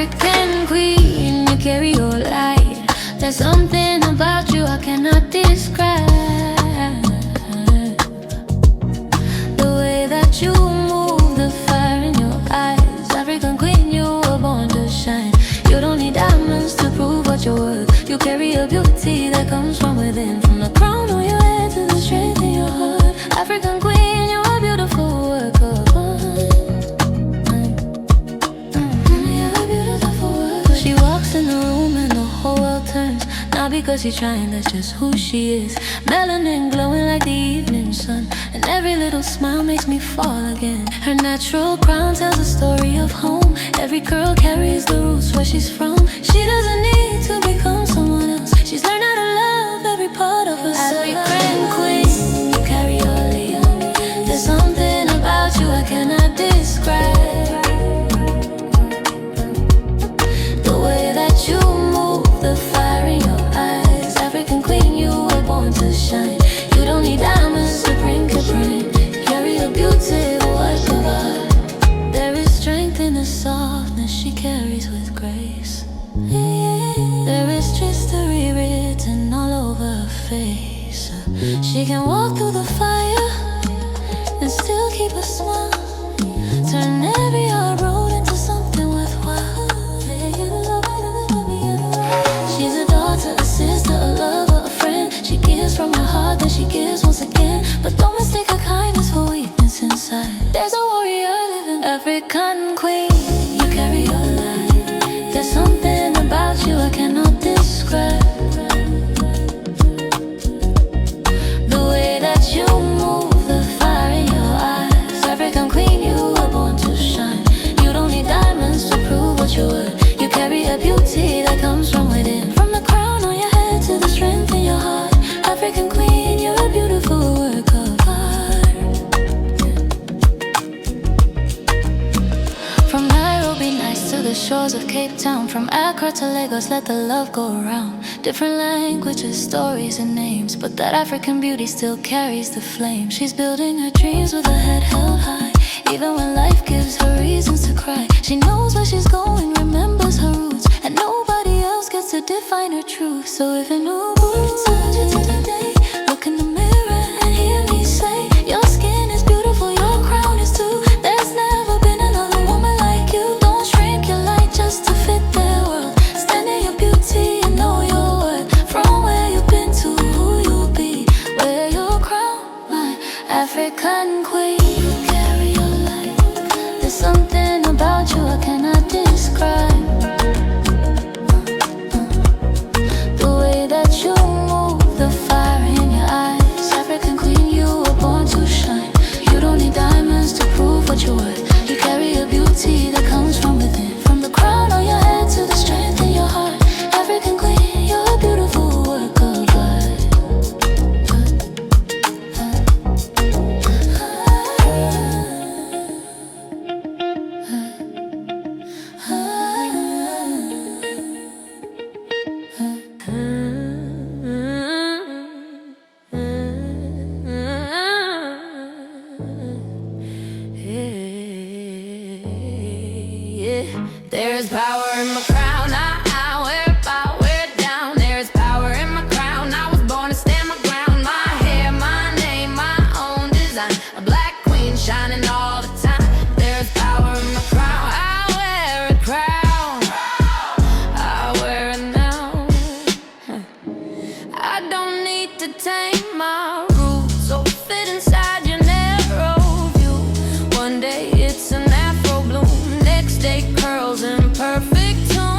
African queen, you carry your light. There's something about you I cannot describe. The way that you move, the fire in your eyes. African queen, you were born to shine. You don't need diamonds to prove what you're worth. You carry a beauty that comes from within. From the crown on your head to the strength in your heart. African queen, you're a beautiful work of art. She walks in the room and the whole world turns. Not because she's trying, that's just who she is. Melanin glowing like the evening sun, and every little smile makes me fall again. Her natural crown tells a story of home. Every curl carries the roots where she's from. She doesn't need to become someone else. She's learned how to love every part of herself. African queen, you carry your lead. There's something about you I cannot describe. You move, the fire in your eyes. African queen, you were born to shine. You don't need diamonds to bring your brain. Carry a beauty, the work of art. There is strength in the softness she carries with grace. There is history written all over her face. She can walk through the fire and still keep a smile. Turn every hard road into something worthwhile. She's a daughter, a sister, a lover, a friend. She gives from her heart, then she gives once again. But don't mistake her kindness for weakness inside. There's a warrior living. African queen, you carry your light. There's something about you I cannot describe. The way that you move, the fire in your eyes. African queen, you were born to shine. You don't need diamonds to prove what you're worth. You carry a beauty that comes from within. From the crown on your head to the strength in your heart. African queen, you're a beautiful work of art. From Nairobi nights to the shores of Cape Town. From Accra to Lagos, let the love go around. Different languages, stories and names, but that African beauty still carries the flame. She's building her dreams with her head held high. Even when life gives her reasons to cry, she knows where she's going, remembers her roots, and nobody else gets to define her truth. So if a new moon touch you today, look in the mirror and hear me say, your skin is beautiful, your crown is too. There's never been another woman like you. Don't shrink your light just to fit their world. Stand in your beauty and know your worth. From where you've been to who you'll be, wear your crown, my African queen. There's something about you I cannot describe. The way that you move, the fire in your eyes. African queen, you were born to shine. You don't need diamonds to prove what you're worth. You carry a beauty that comes from within. From the crown on your head to the strength in your heart. African queen, you're a beautiful work of art. There's power in my crown, I wear it, I wear it down. There's power in my crown, I was born to stand my ground. My hair, my name, my own design. A black queen shining all the time. There's power in my crown, I wear a crown. I wear it now. I don't need to tame my roots or fit inside your narrow view. One day it's an afro bloom, next day curls in perfect tune.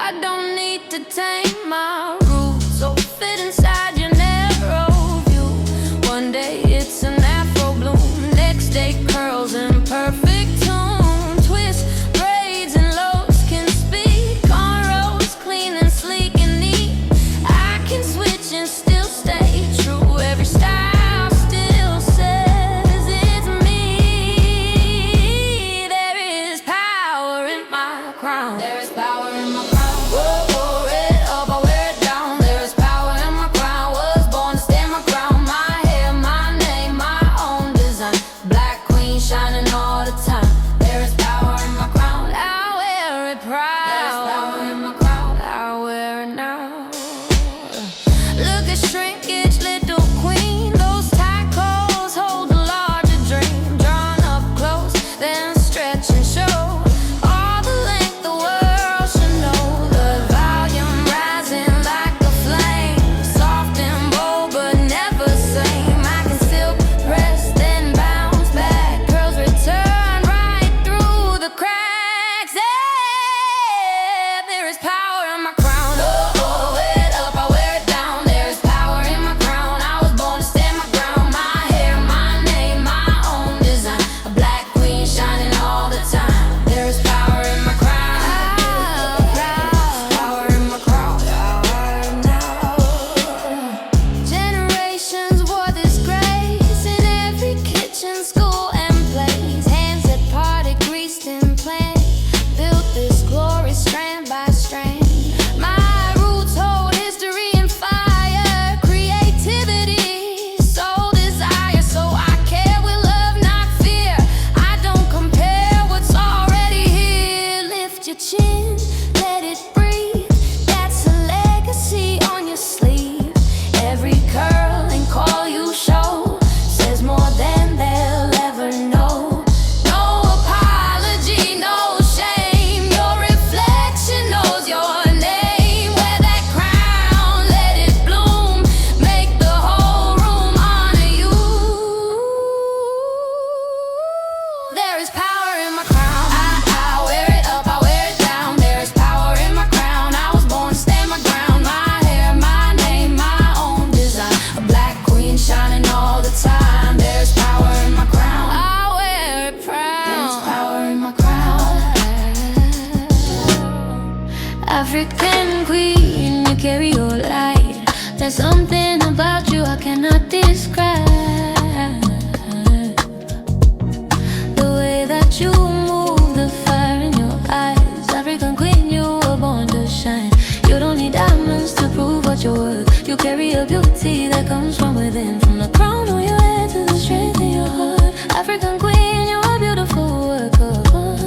I don't need to tame my roots, so fit inside your narrow view. One day it's an afro bloom, next day curls in perfect tune. Twist braids and lows can speak, cornrows clean and sleek and neat. I can switch and still stay true. Every style still says it's me. There is power in my crown. There is power in my crown. Whoa, whoa, red up, I wear it down. There is power in my crown. Was born to stand my ground. My hair, my name, my own design. Black queen shining all the time. There is power in my crown. I wear it proud. There is power in my crown. I wear it now. Look at shrinkage, little queen. Those tight clothes hold a larger dream. Drawn up close, then stretch and show. All the length the world should know. The volume rising like a flame. Soft and bold, but never same. I can still press, then bounce back. Curls return right through the cracks. Yeah, there is power in my crown. Oh, oh, it up, I wear it down. There is power in my crown. I was born to stand my ground. My hair, my name, my own design. A black queen shining all the time. There is power in my crown. Power in my crown. Now. Generations wore this grace in every kitchen, school, and place. Hands that parted, greased and planned, built this glory strand by strand. My roots hold history and fire, creativity, soul desire. So I care with love, not fear. I don't compare what's already here. Lift your chin, let it breathe. That's a legacy on your sleeve. Every curl and call you show says more than they'll ever know. No apology, no shame. Your reflection knows your name. Wear that crown, let it bloom. Make the whole room honor you. There is power in my crown. I wear it up, I wear it down. There is power in my crown. I was born to stand my ground. My hair, my name, my own design. A black queen shining all the time. There's power in my crown. I wear it proud. There's power in my crown. African queen, you carry your light. There's something about you I cannot describe. The way that you move, the fire in your eyes. African queen, you were born to shine. You don't need diamonds to prove what you're worth. You carry a beauty that comes from within. From the crown on your head to the strength in your heart. African queen, you're a beautiful work of art.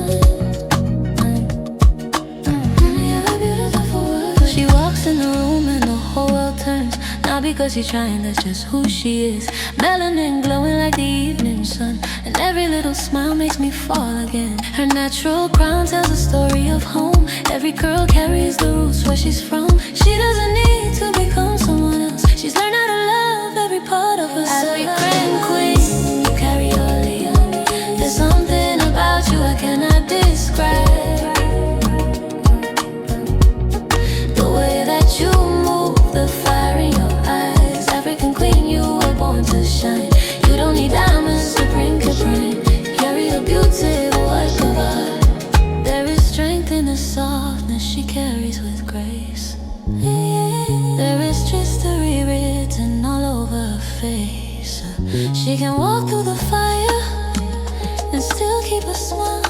You're a beautiful work. She walks in the room and the whole world turns. Not because she's trying, that's just who she is. Melanin glowing like the evening sun, and every little smile makes me fall again. Her natural crown tells a story of home. Every curl carries the roots where she's from. She doesn't need to become someone else. She's learned how to love every part of herself. African queen, you carry your lead. There's something about you I cannot describe. The way that you move, the fire in your eyes. African queen, you were born to shine. You don't need diamonds to bring your brain. Carry a beauty, work of art. There is strength in the softness she carries with grace. There is history written all over her face. She can walk through the fire and still keep a smile.